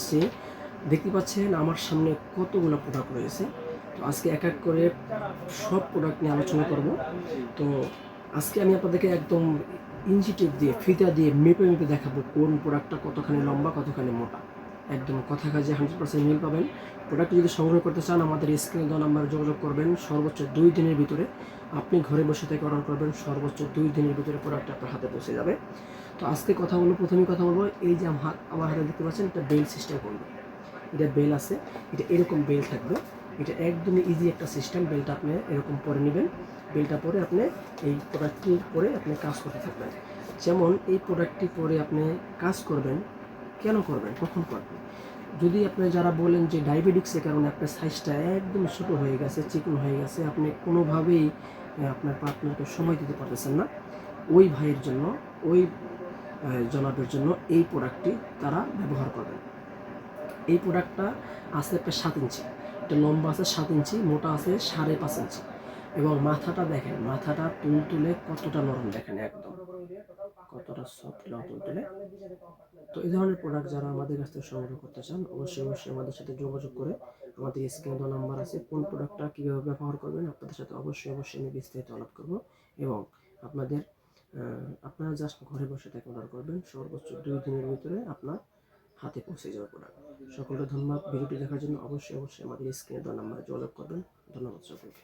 আসছি। দেখতে পাচ্ছেন আমার সামনে কতগুলো প্রোডাক্ট রয়েছে। তো আজকে এক এক করে সব প্রোডাক্ট নিয়ে আলোচনা করব। তো আজকে আমি আপনাদেরকে একদম ইঞ্চি টেপ দিয়ে, ফিতা দিয়ে মেপে দেখাবো কোন প্রোডাক্টটা কতখানি লম্বা, কতখানি মোটা। একদম কথা কাজে 100% মিল পাবেন। প্রোডাক্ট যদি সংগ্রহ করতে চান আমাদের স্ক্রিনে দেওয়া নাম্বারে যোগাযোগ করবেন। সর্বোচ্চ 2 দিনের ভিতরে আপনি ঘরে বসে থেকে অর্ডার করবেন, সর্বোচ্চ 2 দিনের ভিতরে প্রোডাক্ট আপনার হাতে পৌঁছে যাবে। তো আজকে প্রথমেই কথা বলবো, এই যে আমার হাতে দেখতে পাচ্ছেন এটা বেল সিস্টেম করবে। এটা বেল আছে, এটা এরকম বেল থাকবে। এটা একদমই ইজি একটা সিস্টেম। বেলটা আপনি এরকম পরে নেবেন। বেলটা পরে আপনি এই প্রোডাক্টটির পরে আপনি কাজ করতে থাকবেন। যেমন এই প্রোডাক্টটি পরে আপনি কাজ করবেন, কেন করবেন, কখন করবেন? যদি আপনি যারা বলেন যে ডায়াবেটিক্সের কারণে আপনার সাইজটা একদম ছোটো হয়ে গেছে, চিকন হয়ে গেছে, আপনি কোনোভাবেই আপনার পার্টনারকে সময় দিতে পারতেছেন না, ওই ভাইয়ের জন্য, ওই জনাবের জন্য এই প্রোডাক্টটি তারা ব্যবহার করবেন। এই প্রোডাক্টটা আছে একটা 7 ইঞ্চি, এটা লম্বা আছে 7 ইঞ্চি, মোটা আছে 5.5 ইঞ্চি, এবং মাথাটা দেখেন, মাথাটা তুলতুলে কতটা নরম দেখেন, একদম কতটা সফট তুলতুলে। তো এই ধরনের প্রোডাক্ট যারা আমাদের কাছ থেকে সংগ্রহ করতে চান অবশ্যই আমাদের সাথে যোগাযোগ করে, আমাদের স্ক্রিনে দেওয়া নাম্বার আছে, কোন প্রোডাক্টটা কীভাবে ব্যবহার করবেন আপনাদের সাথে অবশ্যই আমি বিস্তারিত আলাপ করব। এবং আপনারা জাস্ট ঘরে বসে থেকে অর্ডার করবেন, সর্বোচ্চ 2 দিনের ভিতরে আপনার হাতে পৌঁছে যাবে প্রোডাক্ট। সকলকে ধন্যবাদ ভিডিওটি দেখার জন্য। অবশ্যই আমাদের স্ক্রিনে দেওয়া নাম্বারে যোগাযোগ করবেন। ধন্যবাদ সকলকে।